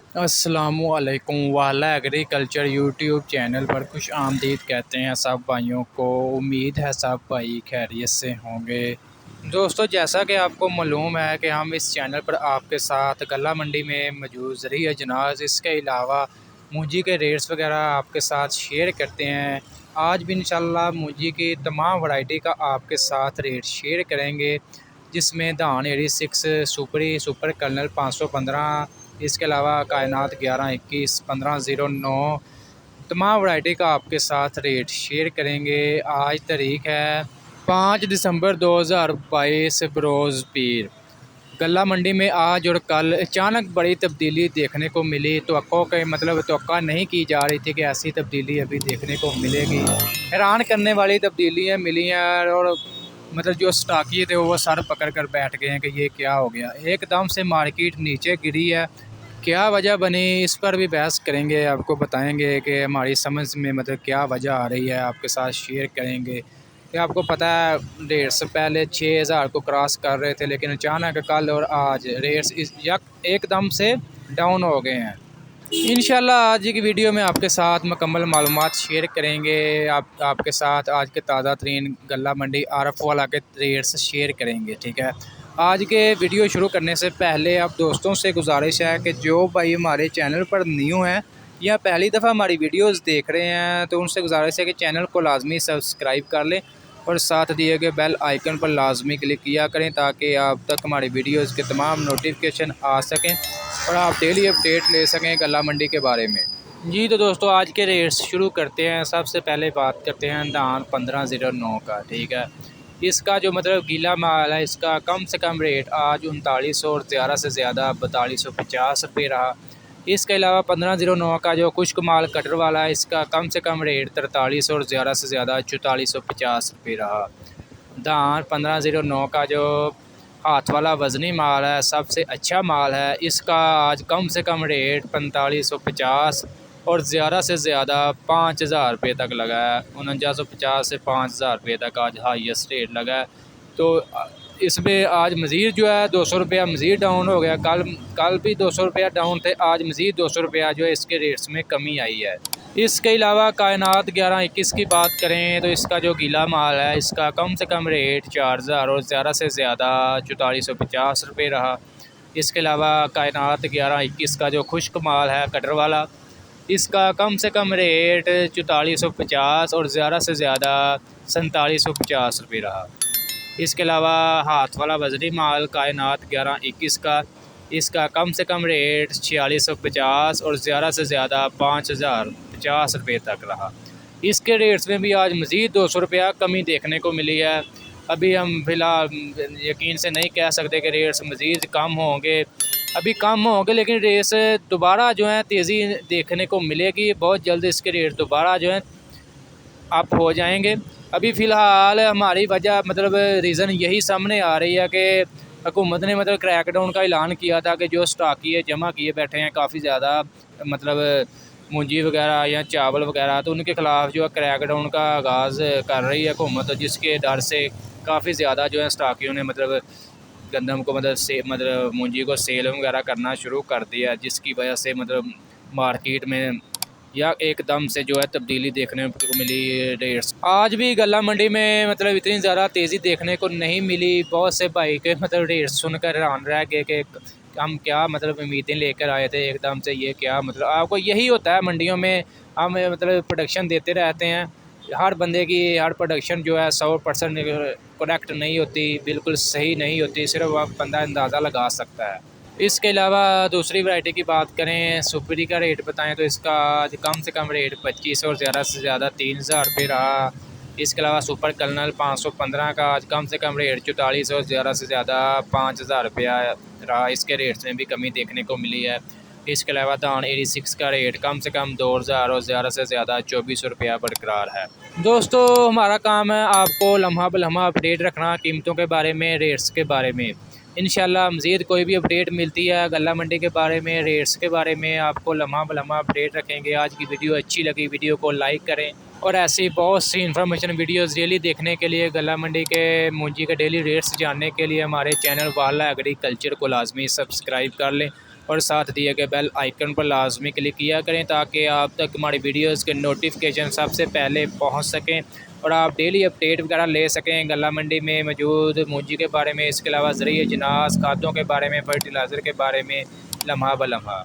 अस्सलामुअलैकुम वाला agriculture YouTube channel पर खुश आमदीद कहते हैं सब भाइयों को। उम्मीद है सब भाई खैरियत से होंगे। दोस्तों, जैसा कि आपको मालूम है कि हम इस चैनल पर आपके साथ गला मंडी में मौजूद ज़रूरी अजनास, इसके अलावा मूंजी के रेट्स वगैरह आपके साथ शेयर करते हैं। आज भी इंशाल्लाह मूंजी की तमाम वैरायटी का आपके साथ रेट शेयर करेंगे, जिसमें धान 86 सुपर कर्नल 515, इसके अलावा कायनात 1121 1509 तमाम वैरायटी का आपके साथ रेट शेयर करेंगे। आज तारीख है 5 दिसंबर 2022 बरोज़ पीर। गला मंडी में आज और कल अचानक बड़ी तब्दीली देखने को मिली। तवक्को नहीं की जा रही थी कि ऐसी तब्दीली अभी देखने को मिलेगी। हैरान करने वाली तब्दीलियाँ मिली हैं और जो स्टाकी थे वो सर पकड़ कर बैठ गए हैं कि ये क्या हो गया। एकदम से मार्केट नीचे गिरी है, क्या वजह बनी इस पर भी बहस करेंगे। आपको बताएंगे कि हमारी समझ में क्या वजह आ रही है, आपके साथ शेयर करेंगे। कि आपको पता है रेट्स से पहले 6000 को क्रॉस कर रहे थे, लेकिन अचानक कल और आज रेट्स एकदम से डाउन हो गए हैं। इंशाल्लाह आज की वीडियो में आपके साथ मुकम्मल मालूमात शेयर करेंगे। आपके साथ आज के ताज़ा तरीन गला मंडी आरफ वाला के रेट्स शेयर करेंगे। ठीक है, आज के वीडियो शुरू करने से पहले आप दोस्तों से गुजारिश है कि जो भाई हमारे चैनल पर न्यू हैं या पहली दफ़ा हमारी वीडियोस देख रहे हैं, तो उनसे गुजारिश है कि चैनल को लाजमी सब्सक्राइब कर लें और साथ दिए गए बेल आइकन पर लाजमी क्लिक किया करें, ताकि आप तक हमारी वीडियोज़ के तमाम नोटिफिकेशन आ सकें और आप डेली अपडेट ले सकें गला मंडी के बारे में। जी तो दोस्तों, आज के रेट्स शुरू करते हैं। सबसे पहले बात करते हैं धान 1509 का। ठीक है, इसका जो गीला माल है, इसका कम से कम रेट आज 3900 और ज़्यादा से ज़्यादा 4250 रुपये रहा। इसके अलावा 1509 का जो खुश्क माल कटर वाला है, इसका कम से कम रेट 4300 और ज़्यादा से ज़्यादा 4450 रुपये रहा। धान 1509 का जो हाथ वाला वज़नी माल है, सबसे अच्छा माल है, इसका आज कम से कम रेट 4550 और ज़्यादा से ज़्यादा 5000 रुपये तक लगा है। 4950 से 5000 रुपये तक आज हाईएस्ट रेट लगा है। तो इसमें आज मज़ीद जो है 200 रुपया मज़ीद डाउन हो गया। कल भी 200 रुपया डाउन थे, आज मज़ीद 200 रुपया जो है इसके रेट्स में कमी आई है। इसके अलावा कायनात 1121 की बात करें तो इसका जो गीला माल है, इसका कम से कम रेट 4000 और ज़्यादा से ज़्यादा 4450 रुपये रहा। इसके अलावा कायनात 1121 का जो खुश्क माल है कटर वाला, इसका कम से कम रेट 4450 और ज़्यादा से ज़्यादा 4750 रुपये रहा। इसके अलावा हाथ वाला वज़नी माल कायनात 1121 का, इसका कम से कम रेट 4650 और ज़्यादा से ज़्यादा 5050 रुपये तक रहा। इसके रेट्स में भी आज मज़ीद 200 रुपया कमी देखने को मिली है। अभी हम फ़िलहाल यकीन से नहीं कह सकते कि रेट्स मज़ीद कम होंगे, अभी कम होंगे, लेकिन रेट्स दोबारा जो है तेज़ी देखने को मिलेगी। बहुत जल्द इसके रेट दोबारा जो है अप हो जाएंगे। अभी फ़िलहाल हमारी वजह रीज़न यही सामने आ रही है कि हुकूमत ने क्रैकडाउन का ऐलान किया था कि जो स्टॉकी जमा किए बैठे हैं काफ़ी ज़्यादा मूंजी वगैरह या चावल वगैरह, तो उनके ख़िलाफ़ जो है क्रैकडाउन का आगाज़ कर रही है हुकूमत, जिसके डर से काफ़ी ज़्यादा जो है स्टॉकियों ने गंदम को मूंजी को सेल वगैरह करना शुरू कर दिया, जिसकी वजह से मार्केट में या एकदम से जो है तब्दीली देखने को मिली। रेट्स आज भी गला मंडी में इतनी ज़्यादा तेज़ी देखने को नहीं मिली। बहुत से भाई के रेट्स सुनकर हैरान रह गए कि हम क्या उम्मीदें लेकर आए थे, एकदम से ये क्या। आपको यही होता है मंडियों में, हम प्रोडक्शन देते रहते हैं। हर बंदे की हर प्रोडक्शन जो है 100% करेक्ट नहीं होती, बिल्कुल सही नहीं होती, सिर्फ आप बंदा अंदाज़ा लगा सकता है। इसके अलावा दूसरी वैरायटी की बात करें, सुपरी का रेट बताएं तो इसका कम से कम रेट 25 और ज़्यादा से ज़्यादा 3000 रुपये रहा। इसके अलावा सुपर कर्नल 515 का आज कम से कम रेट 44 और ज़्यादा से ज़्यादा 5000 रुपया रहा। इसके रेट्स में भी कमी देखने को मिली है। इसके अलावा धान 86 का रेट कम से कम 2000 और ज़्यादा से ज़्यादा 2400 रुपया बरकरार है। दोस्तों, हमारा काम है आपको लम्हा बलम्हा अपडेट रखना कीमतों के बारे में, रेट्स के बारे में। इंशाल्लाह मज़ीद कोई भी अपडेट मिलती है गला मंडी के बारे में, रेट्स के बारे में, आपको लम्हा बलम्हा अपडेट रखेंगे। आज की वीडियो अच्छी लगी, वीडियो को लाइक करें और ऐसी बहुत सी इन्फॉर्मेशन वीडियोस डेली देखने के लिए, गला मंडी के मूंजी के डेली रेट्स जानने के लिए हमारे चैनल वाला एग्रीकल्चर को लाजमी सब्सक्राइब कर लें और साथ दिए गए बेल आइकन पर लाजमी क्लिक किया करें ताकि आप तक हमारी वीडियोस के नोटिफिकेशन सबसे पहले पहुंच सकें और आप डेली अपडेट वगैरह ले सकें गला मंडी में मौजूद मूंजी के बारे में, इसके अलावा ज़रिए जिनास खादों के बारे में, फर्टिलाइज़र के बारे में लम्हा ब लम्हा।